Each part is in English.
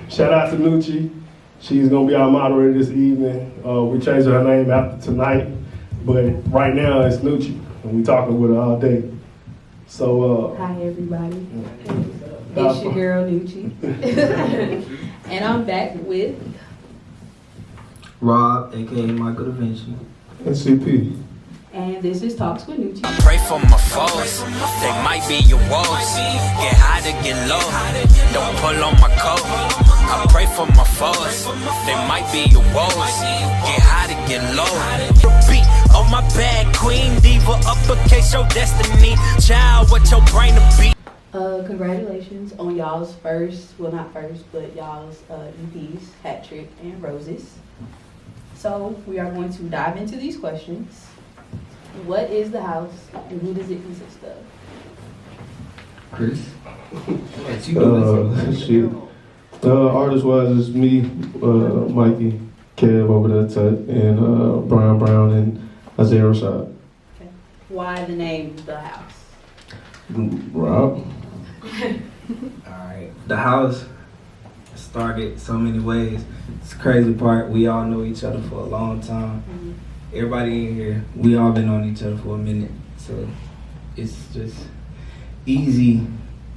Shout out to N'TunedWithDestany. She's gonna be our moderator this evening. We changed her name after tonight, but right now it's N'TunedWithDestany, and we talking with her all day. So, hi everybody. It's your girl N'TunedWithDestany, and I'm back with Rob, aka Michael Da Vinci. and CP. And this is Talks with N'TunedWithDestany. I pray for my foes, they might be your woes. Get high to get low, don't pull on my coat. I pray for my foes, they might be your woes. Get high to get low. Beat on my bad queen, diva, uppercase your destiny. Child, what your brain to be. Congratulations on y'all's first, well not first, but y'all's EPs, Hat Trick and Roses. So we are going to dive into these questions. What is the house and who does it consist of? Chris? Shit. Artist-wise, it's me, Mikey, Kev over there, Tut, and Brown, and Isaiah Rashad. Okay. Why the name The House? Rob? Alright. The house started so many ways. It's the crazy part, we all know each other for a long time. Mm-hmm. Everybody in here, we all been on each other for a minute. So it's just easy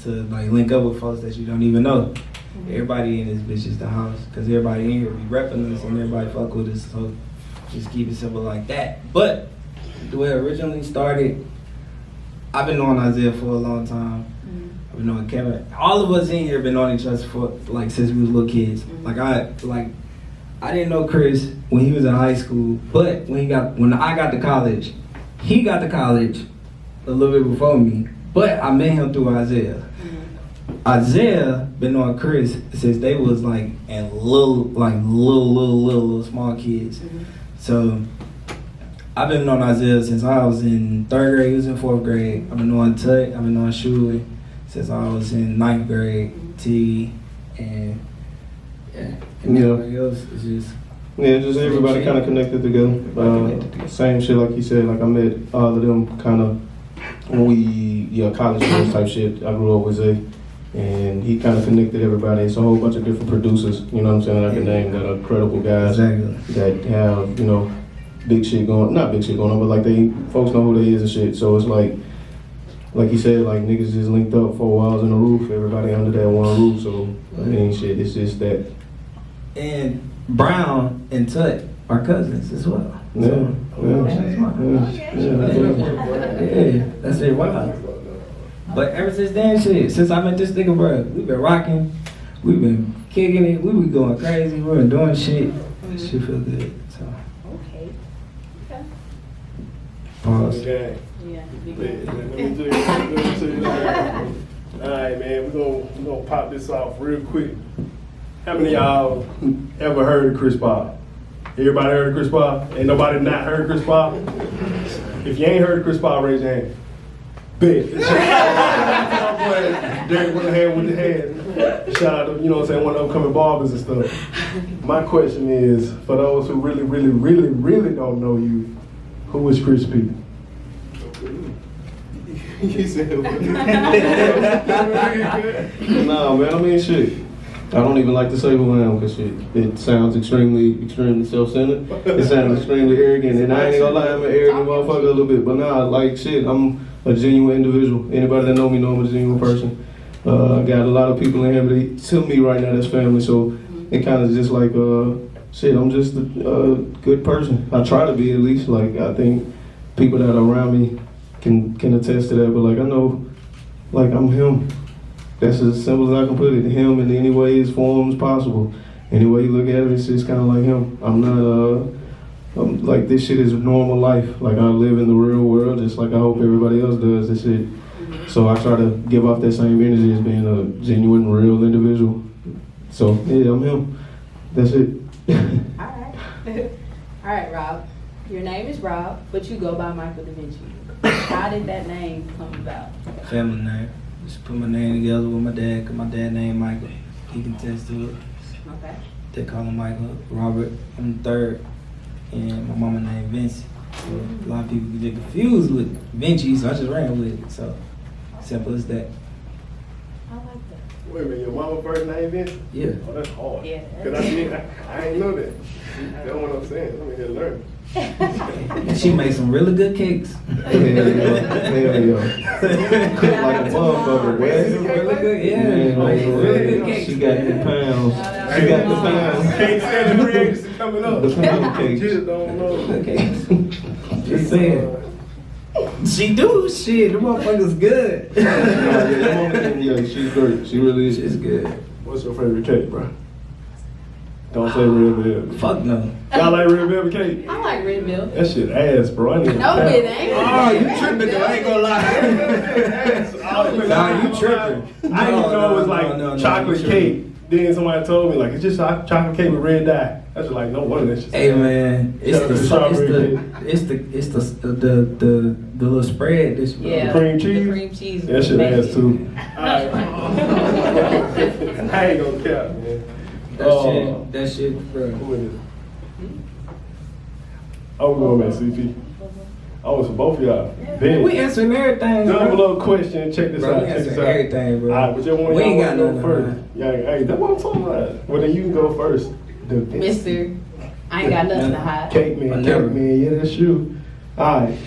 to like link up with folks that you don't even know. Mm-hmm. Everybody in this bitch is the house, because everybody in here be repping us and everybody fuck with us, so just keep it simple like that. But the way it originally started, I've been knowing Isaiah for a long time. Mm-hmm. I've been knowing Kevin. All of us in here been knowing each other for like since we was little kids. Mm-hmm. I didn't know Chris when he was in high school, but when I got to college, he got to college a little bit before me, but I met him through Isaiah. Mm-hmm. Isaiah been knowing Chris since they was like little small kids. Mm-hmm. So I've been knowing Isaiah since I was in 3rd grade, he was in 4th grade. I've been knowing Tut, I've been knowing Shuli since I was in 9th grade, T, and everybody else is just... Yeah, just everybody kind of connected together. Same shit like he said, like I met all of them kind of when college friends type shit. I grew up with Zay, and he kind of connected everybody. It's a whole bunch of different producers, you know what I'm saying, I can name that are credible guys that have, big shit going, not big shit going on, but like folks know who they is and shit. So it's like he said, like niggas just linked up 4 walls and a roof, everybody under that one roof. So I mean, shit, it's just that. And Brown and Tut are cousins as well. Yeah, that's it. Wow. But ever since then, since I met this nigga, bro, we've been rocking, we've been kicking it, we been going crazy, we've been doing shit. Shit feel good. So. Okay. Pause. Okay. Yeah. All right, man, we're gonna pop this off real quick. How many of y'all ever heard of Chris P? Everybody heard of Chris P? Ain't nobody not heard of Chris P? If you ain't heard of Chris P, raise your hand. Bet. Derek with the hand. Shout out to, one of them upcoming barbers and stuff. My question is, for those who really don't know you, who is Chris P? You said no, man, I mean, shit. I don't even like to say who I am because it sounds extremely self-centered. It sounds extremely arrogant, and I ain't gonna lie, I'm an arrogant motherfucker a little bit. But nah, like shit, I'm a genuine individual. Anybody that know me know I'm a genuine person. I got a lot of people in here, but to me right now that's family. So it kind of just like shit. I'm just a good person. I try to be at least. Like I think people that are around me can attest to that. But like I know, like I'm him. That's as simple as I can put it. Him in any way, his forms possible. Any way you look at it, it's just kind of like him. I'm not, I'm like this shit is normal life. Like I live in the real world, just like I hope everybody else does. This shit. So I try to give off that same energy as being a genuine, real individual. So yeah, I'm him. That's it. All right, Rob. Your name is Rob, but you go by Michael Da Vinci. How did that name come about? Family name. Just put my name together with my dad, because my dad named Michael. He can attest to it. Okay. They call him Michael. Robert, I'm the 3rd. And my mama named Vinci. So a lot of people get confused with Vinci, so I just ran with it. So simple as that. I like that. Wait a minute, your mama first name Vinci? Yeah. Oh, that's hard. Yeah. Cause I ain't know that. That's what I'm saying. I'm here learning. She made some really good cakes. Hell yeah. Cook like a motherfucker, boy. Really good, yeah. Man, Made some really good cakes. she got the pounds. She got the pounds. Can't say the free agency coming up. The pound cakes. Just don't know. Good cakes. Just saying. She do shit. The motherfucker's good. Yeah, she's great. She really is. She's good. What's your favorite cake, bro? Don't say red velvet. Fuck no. Y'all like red velvet cake? I like red milk. That shit ass, bro. I need No, it ain't. Oh, you tripping? I ain't gonna lie. Nah, you tripping. I didn't know it was like chocolate you cake. Then somebody told me like it's just chocolate cake with red dye. I was like, no wonder that shit. Hey man, it's the little spread. This Yeah. cream cheese? The cream cheese. That shit Amazing. ass too. Alright. I ain't gonna cap, man. That shit, bro. Who is it? I'm going back, CP. Oh, it's for both of y'all. Ben. We answering everything, Double bro. up question. Check this Bro, out. we Check this answering out. everything, bro. Alright, whichever one We y'all ain't got want to go nothing, first. man. Yeah, hey, that's what I'm talking about. Well, then you can go first. Mister, I ain't got nothing to hide. Cake man, Never. cake man. Yeah, that's you. Alright.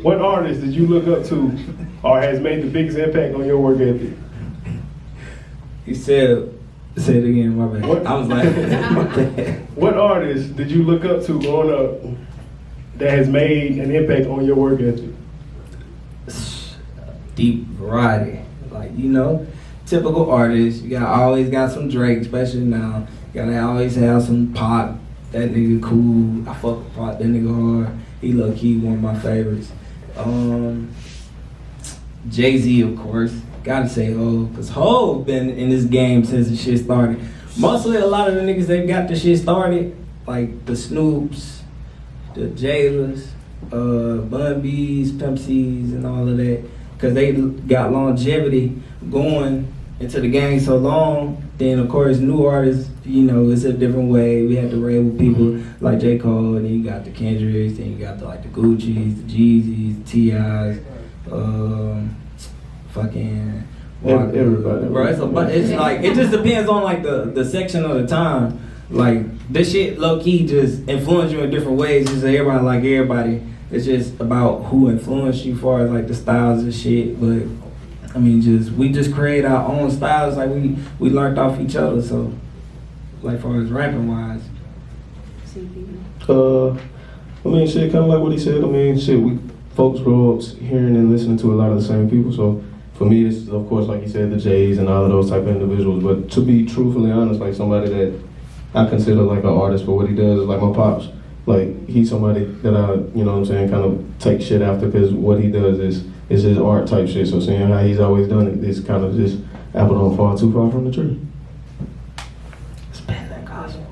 What artist did you look up to or has made the biggest impact on your work ethic? You said say it again, my bad. What? I was like, my bad. What artist did you look up to growing up that has made an impact on your work ethic? Deep variety, like typical artists. You always got some Drake, especially now. You gotta always have some Pop. That nigga cool. I fuck with Pop. That nigga hard. He low key one of my favorites. Jay-Z, of course. Gotta say Ho, cause Ho been in this game since the shit started. Mostly a lot of the niggas that got the shit started, like the Snoops, the Jailers, Bun B's, Pimp C's, and all of that. Cause they got longevity going into the game so long. Then of course new artists, it's a different way. We have to rave with people like J. Cole, and then you got the Kendricks, then you got the Gucci's, the Jeezys, the T.I.'s, fucking Everybody. bro, it's like it just depends on like the section of the time. Like this shit low key just influence you in different ways. Just everybody like everybody. It's just about who influenced you as far as like the styles and shit. But I mean, we just create our own styles. Like we learned off each other. So like far as rapping wise. I mean, shit, kind of like what he said. I mean, shit, we folks grow up hearing and listening to a lot of the same people. So for me, this is, of course, like he said, the Jays and all of those type of individuals. But to be truthfully honest, like somebody that I consider like an artist for what he does is like my pops. Like, he's somebody that I, kind of take shit after because what he does is his art type shit. So seeing how he's always done it is kind of just apple don't fall too far from the tree. Spend that gospel.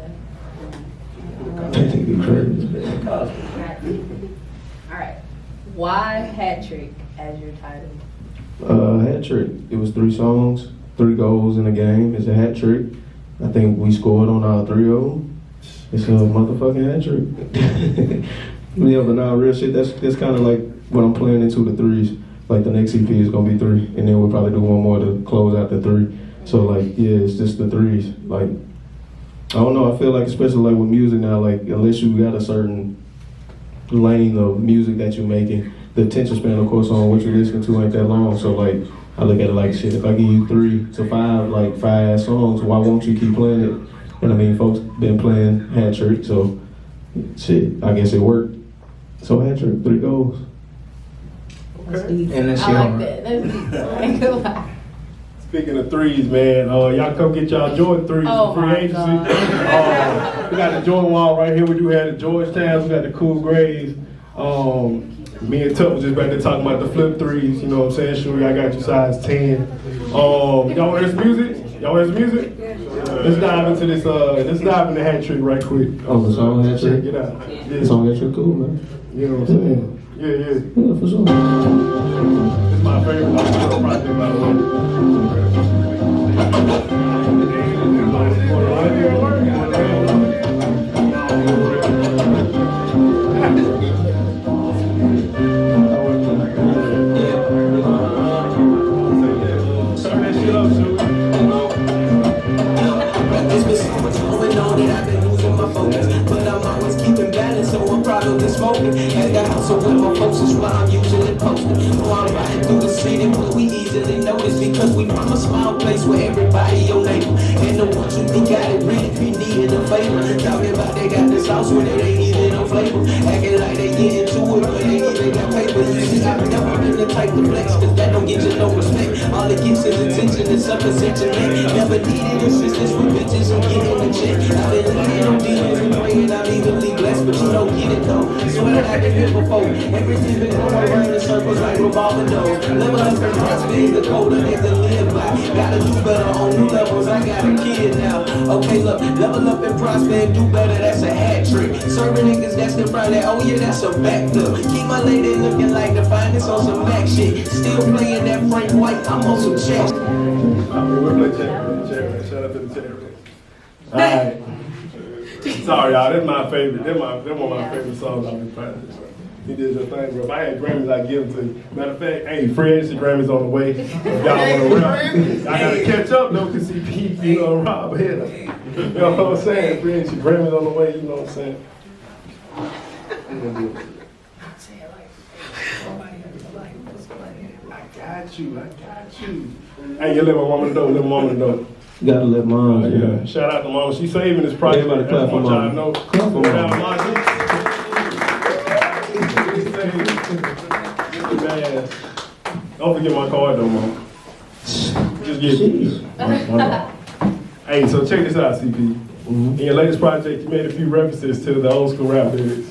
All right. Why hat trick as your title? Hat trick. It was 3 songs, 3 goals in a game. It's a hat trick. I think we scored on all 3 of them. It's a motherfucking hat trick. Yeah, but nah, real shit. That's kind of like what I'm playing into the 3s. Like the next EP is gonna be 3, and then we'll probably do one more to close out the 3. So like, yeah, it's just the 3s. Like, I don't know. I feel like, especially like with music now, like unless you got a certain lane of music that you're making, the attention span, of course, on what you're listening to ain't that long. So like, I look at it like shit. If I give you 3 to 5, like 5 songs, why won't you keep playing it? And I mean, folks been playing hat trick, so shit. I guess it worked. So hat trick, 3 goals. That's deep. And that shit I like hard. that. That's deep. I ain't gonna lie. Speaking of 3s, man, y'all come get y'all Jordan 3s Oh for free my agency. God. We got the Jordan wall right here. We do have the Georgetowns. We got the Cool Grays. Me and Tuck was just back there talking about the flip 3s. You know what I'm saying? Sure, I got you size 10. Y'all want to hear some music? Y'all want to hear some music? Let's dive into this. Let's dive into hat trick right quick. Oh, the song hat trick? Check it out. The song hat trick, cool, man. You know what I'm saying? Yeah. Yeah, for sure. It's my favorite project, by the way. Turn that shit up, Susie. smoking. At the house of where my folks is where I'm usually posted. Know I'm riding through the city where we easily notice because we from a small place where everybody your neighbor. And the ones who think got it really be needing a favor. Talking about they got the sauce when it ain't even no flavor. Acting like they get into it but they ain't even got paper. You see, I've never been the type to flex cause that don't get you no respect. All it gets is attention and self-ascension, man. Never needed assistance from bitches and getting a check. I've been leaning on demons and praying I'm evenly blessed, but you don't get it though. Swear that I've been here before. Everything been going around in circles like revolving doors. Level up and prosper the code of niggas live by. Gotta do better on new levels. I got a kid now. Okay, look, level up and prosper and do better. That's a hat trick. Serving niggas that's the brand that, oh yeah, that's a back look. Keep my lady looking like the finest on some back shit. Still playing that Frank White. I'm on some check. We'll play check. Shout out to the check. All right. Sorry, y'all. That's my favorite. That's one of my favorite songs I've been playing. He did your thing, bro. If I had Grammys, I'd give them to you. Matter of fact, hey, free agency Grammys on the way. If y'all want to rap, I gotta catch up though, cause CP, you know, Rob here. You know what I'm saying? Free agency Grammys on the way. You know what I'm saying? I got you. Hey, you let my mama know. You gotta let mom. Yeah. Shout out to mama. She's saving this project. Everybody clap for mama. Know. Clap for mama. Don't forget my card though, mom. Just get it. Hey, so check this out, CP. In your latest project, you made a few references to the old school rap lyrics.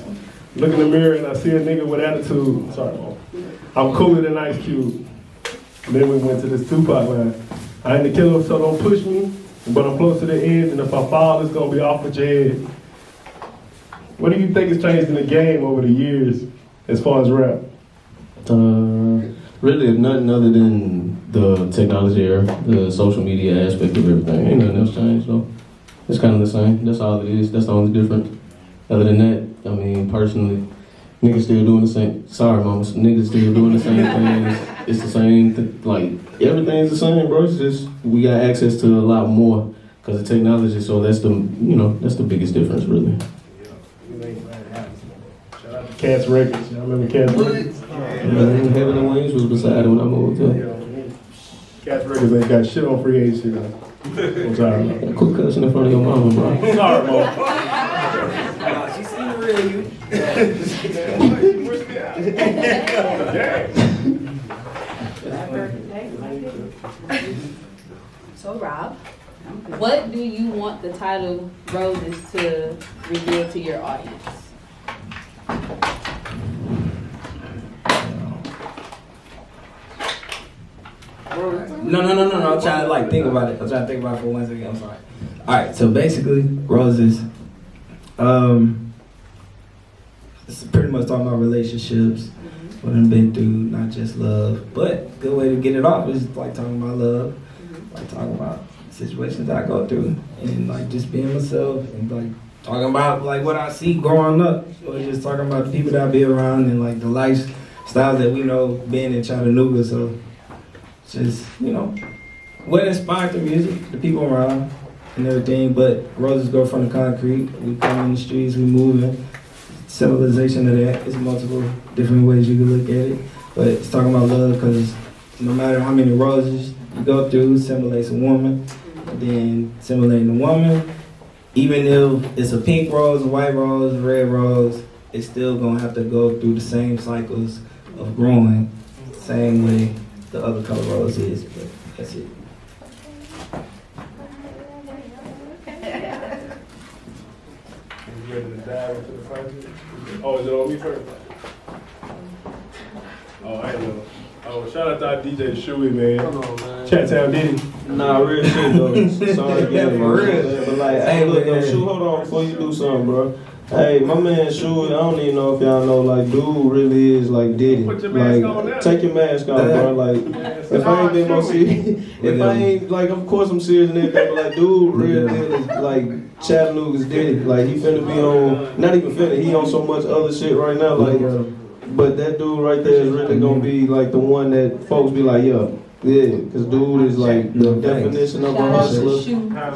Look in the mirror and I see a nigga with attitude. Sorry, mom. I'm cooler than Ice Cube. And then we went to this Tupac line. I ain't the killer, so don't push me, but I'm close to the edge, and if I fall, it's gonna be off with your head. What do you think has changed in the game over the years as far as rap? Really nothing other than the technology era, the social media aspect of everything. Ain't nothing else changed though. It's kind of the same. That's all it is. That's the only difference. Other than that, I mean, personally, niggas still doing the same. Sorry, mama. Niggas still doing the same things. It's the same. Like everything's the same, bro. It's just we got access to a lot more because of technology. So that's that's the biggest difference, really. Shout out to Cats Records. Y'all remember Cats Records? Heaven and Wings was beside it when I moved there. Cats Records ain't got shit on free agency though. I'm sorry. Quit cussing in front of your mama, bro. Sorry, mom. She seen the real you. So Rob, what do you want the title Roses to reveal to your audience? No. I'm trying to think about it. For 1 second. I'm sorry. All right. So basically, Roses. It's pretty much talking about relationships, what I've been through, not just love. But good way to get it off is like talking about love, like talking about situations that I go through, and like just being myself, and like talking about like what I see growing up, or just talking about the people that I be around, and like the lifestyles that we know being in Chattanooga. So just what inspired the music, the people around, and everything. But roses grow from the concrete. We come in the streets, we moving. Symbolization of that is multiple different ways you can look at it, but it's talking about love because no matter how many roses you go through, symbolizes a woman, then symbolizing a woman, even if it's a pink rose, a white rose, a red rose, it's still gonna have to go through the same cycles of growing, same way the other color rose is, but that's it. Ready to dive into the project? Oh, is it on me first? Oh, I know. Oh, shout out to our DJ Shuey, man. Come on, man. Chattown Diddy. Nah, real shit though. Sorry again, for real. But like, hey, look, though, Shu, hold on before you do something, bro. Hey, my man Shuey, I don't even know if y'all know, like, dude really is like Diddy. Put your mask on now. Take your mask off, bro. Like, if I ain't been more serious, if I ain't, like, of course I'm serious and everything, but like, dude really is like Chattanooga's Diddy. Like, he finna be on, not even finna, he on so much other shit right now, like, but that dude right there is really gonna be like the one that folks be like, yeah, cause dude is like the definition of a hustler.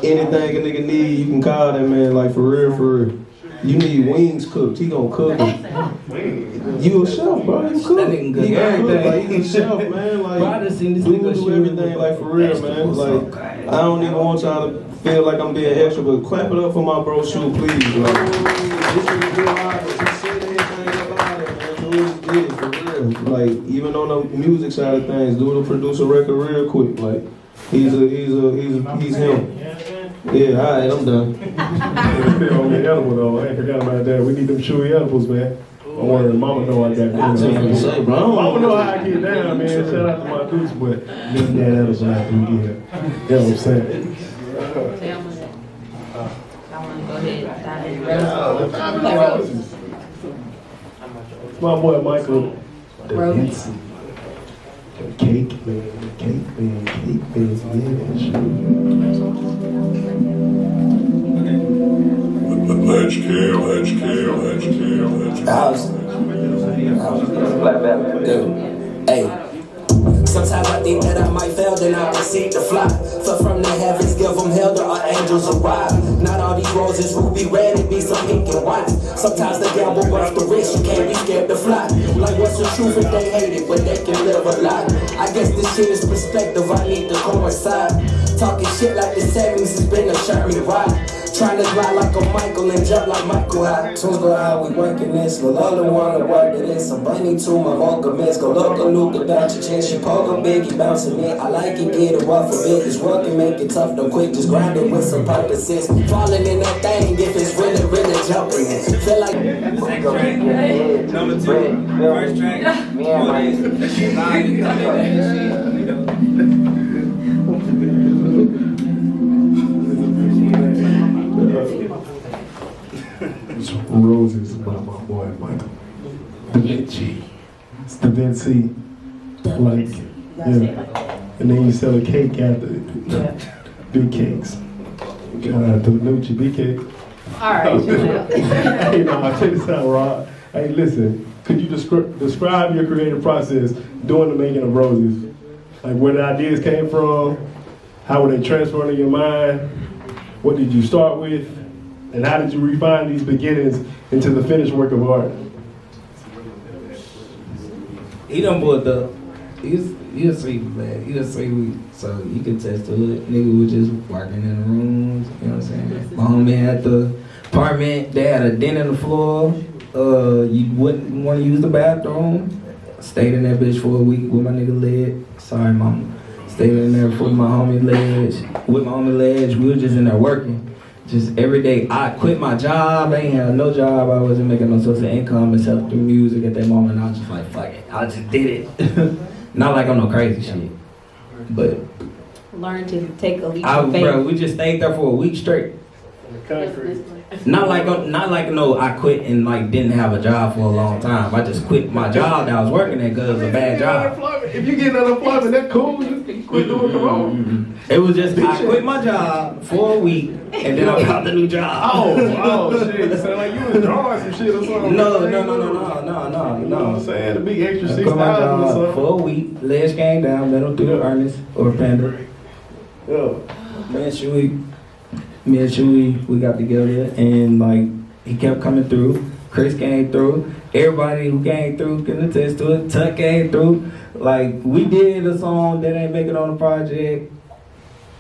Anything a nigga need, you can call that man, like, for real, for real. You need wings cooked. He gonna cook them. You a chef, bro. You cook. That nigga cook He everything. Like, he a chef, man. Like, Bro, I just seen this dude nigga do shoot everything like for real, man. Like, I don't even want y'all to feel like I'm being extra, but clap it up for my bro Shoe, please. Like, this is a good artist. He said everything about it, man. So he did it for real. Like, even on the music side of things, dude will produce a record real quick. Like, he's him. Yeah, all right, I'm done. Still on the edible though. I ain't forgot about that. We need them chewy edibles, man. Don't worry, mama know I got that. Say, bro. Mama know how I get down, man. Shout out to my dudes, but need that edible after we get here. You know what I'm saying? I want to go ahead and dive in. Roses. My boy Michael Da Rose. Vinci. Cake, man. Cake, man. Cake, man. Yeah, Hey. Sometimes I think that I might fail, then I proceed to fly. Fell from the heavens, give them hell, there are angels arrive. Not all these roses ruby red, it be some pink and white. Sometimes the gamble runs the risk, you can't be scared to fly. Like what's the truth if they hate it, but they can live a lie. I guess this shit is perspective, I need to coincide. Talking shit like the 70s has been a charming ride. Trying to glide like a Michael and jump like Michael high. Tunes go how we working this, but all the wanna work it is. I'm bunny to my mocha miss. Go look a look about your chin. She poke a biggie bouncing it. I like it, get it rough a bit. It's work and make it tough, don't quit. Just grind it with some purposes. Falling in that thing if it's really, really jumping it. Feel like Number 2, first track, me and Roses by my boy Michael Da Vinci. It's Da Vinci. Like, yeah. And then you sell a cake after it. Big cakes. TalksWithNueche, big cake. All right, Hey, no, I'll check this out, Rod. Hey, listen, could you describe your creative process during the making of Roses? Like where the ideas came from, how were they transferred in your mind, what did you start with, and how did you refine these beginnings into the finished work of art? He done bought up. He'll see, man. He'll see. So you can test to it. Nigga was just working in the rooms. You know what I'm saying? My homie had the apartment. They had a den in the floor. You wouldn't want to use the bathroom. Stayed in that bitch for a week with my nigga Ledge. Sorry, mama. Stayed in there with my homie Ledge. With my homie Ledge, we were just in there working. Just every day. I quit my job. I ain't had no job. I wasn't making no source of income except through music at that moment. I was just like, fuck it. I just did it. Not like I'm no crazy shit. But learn to take a leap of faith. bro, we just stayed there for a week straight. Not like no, I quit and like didn't have a job for a long time. I just quit my job that I was working at because it was a bad job. If you get unemployment, that's cool. You quit doing the wrong. It was just I quit my job for a week and then I found a new job. Oh shit! It sound like you was drawing some shit or something. No. You know what I'm saying? The big extra I quit my 6,000 or job something. for a week. Legs came down, let him do Ernest or Panda. Yeah. Me and Chewy, we got together and like he kept coming through. Chris came through. Everybody who came through can attest to it. Tuck came through. Like we did a song that ain't make it on the project.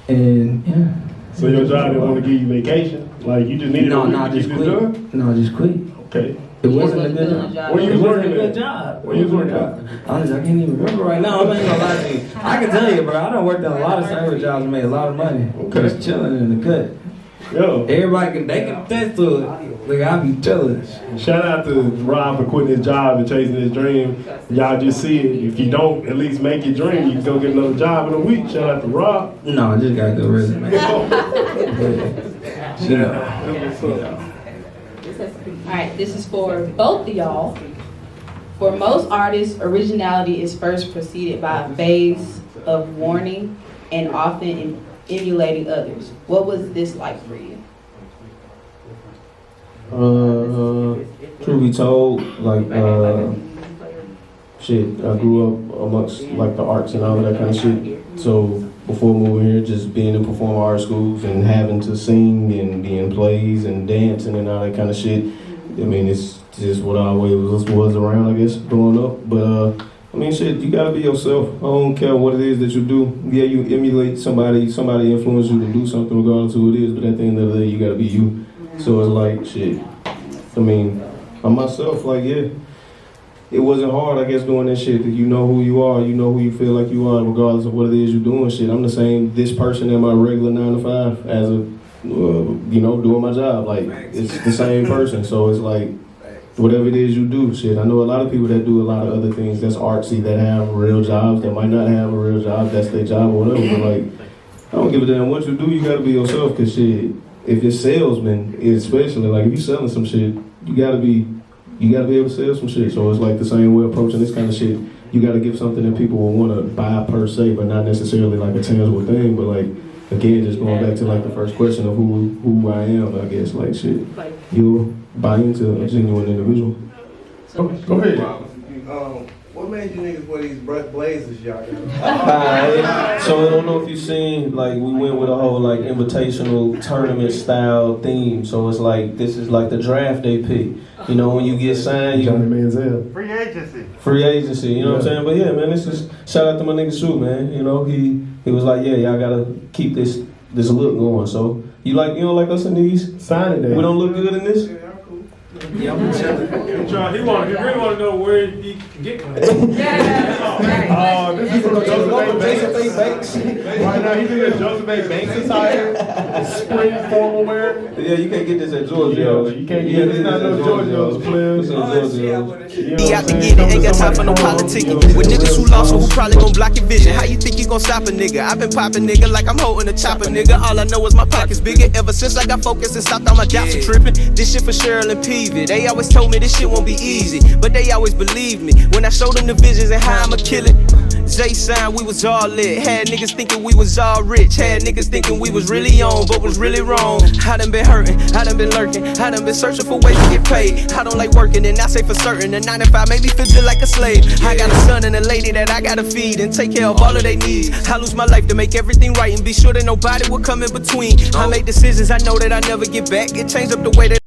And yeah. So your job didn't want to give you vacation? Like you just needed a week to just get this quit. done? No, just quit. Okay. It wasn't a good job. Where you was working a good at? job. Where you was working at? Honestly, I can't even remember right now. I'm not even gonna lie to you. I can tell you, bro. I done worked on a lot of service jobs and made a lot of money. Okay. Just chilling in the cut. Yo. Everybody they can attest to it. Like I be chilling. Shout out to Rob for quitting his job and chasing his dream. Y'all just see it. If you don't at least make your dream, you can go get another job in a week. Shout out to Rob. No, I just got a good resume. You know. All right, this is for both of y'all. For most artists, originality is first preceded by a phase of warning and often emulating others. What was this like for you? Truth be told, like, shit, I grew up amongst, like, the arts and all of that kind of shit. So, before moving here, just being in performing arts schools and having to sing and be in plays and dancing and all that kind of shit. I mean, it's just what I always was around, I guess, growing up. But I mean, shit, you gotta be yourself. I don't care what it is that you do. Yeah, you emulate somebody influence you to do something regardless of who it is, but at the end of the day, you gotta be you. So it's like, shit, I mean, I'm myself, like, yeah. It wasn't hard, I guess, doing that shit. You know who you are, you know who you feel like you are, regardless of what it is you're doing. Shit, I'm the same, this person in my regular 9 to 5 as a, you know, doing my job. Like, it's the same person. So it's like, whatever it is you do, shit. I know a lot of people that do a lot of other things that's artsy, that have real jobs, that might not have a real job, that's their job or whatever. But like, I don't give a damn what you do, you gotta be yourself. Cause shit, if you're salesman, especially, like if you're selling some shit, you gotta be able to sell some shit. So it's like the same way approaching this kind of shit. You gotta give something that people will wanna buy per se, but not necessarily like a tangible thing. But like, again, just going back to like the first question of who I am, I guess, like shit, you'll buy into a genuine individual. Go ahead. What made you niggas wear these blazers y'all got? So I don't know if you've seen, like, we went with a whole like invitational tournament style theme. So it's like, this is like the draft they pick. You know, when you get signed, you Johnny Manziel. Free agency. Free agency, you know what I'm saying? But yeah, man, this is shout out to my nigga Sue, man. You know, he was like, yeah, y'all gotta keep this look going. So you don't like us in these? Sign it, We don't look good in this? Yeah, I'm chilling. He really want to know where he can get one. This is Joseph A. Banks. Right now, he's in the Joseph A. Banks attire, spring formal wear. Yeah, you can't get this at Georgia. You can't get this. Not no Georgia's, please. He out to get it, ain't got time for no politicking. With niggas who lost or who probably gon' block your vision. How you think you gon' stop a nigga? I've been popping nigga like I'm holding a chopper, nigga. All I know is my pockets bigger. Ever since I got focused and stopped all my doubts and tripping. This shit for Cheryl and Peavy. They always told me this shit won't be easy, but they always believed me when I showed them the visions and how I'ma kill it. Jay signed, we was all lit. Had niggas thinking we was all rich. Had niggas thinking we was really on, but was really wrong. I done been hurting, I done been lurking, I done been searching for ways to get paid. I don't like working, and I say for certain, the 9 to 5 made me feel just like a slave. I got a son and a lady that I gotta feed and take care of all of their needs. I lose my life to make everything right and be sure that nobody will come in between. I make decisions I know that I never get back. It changed up the way that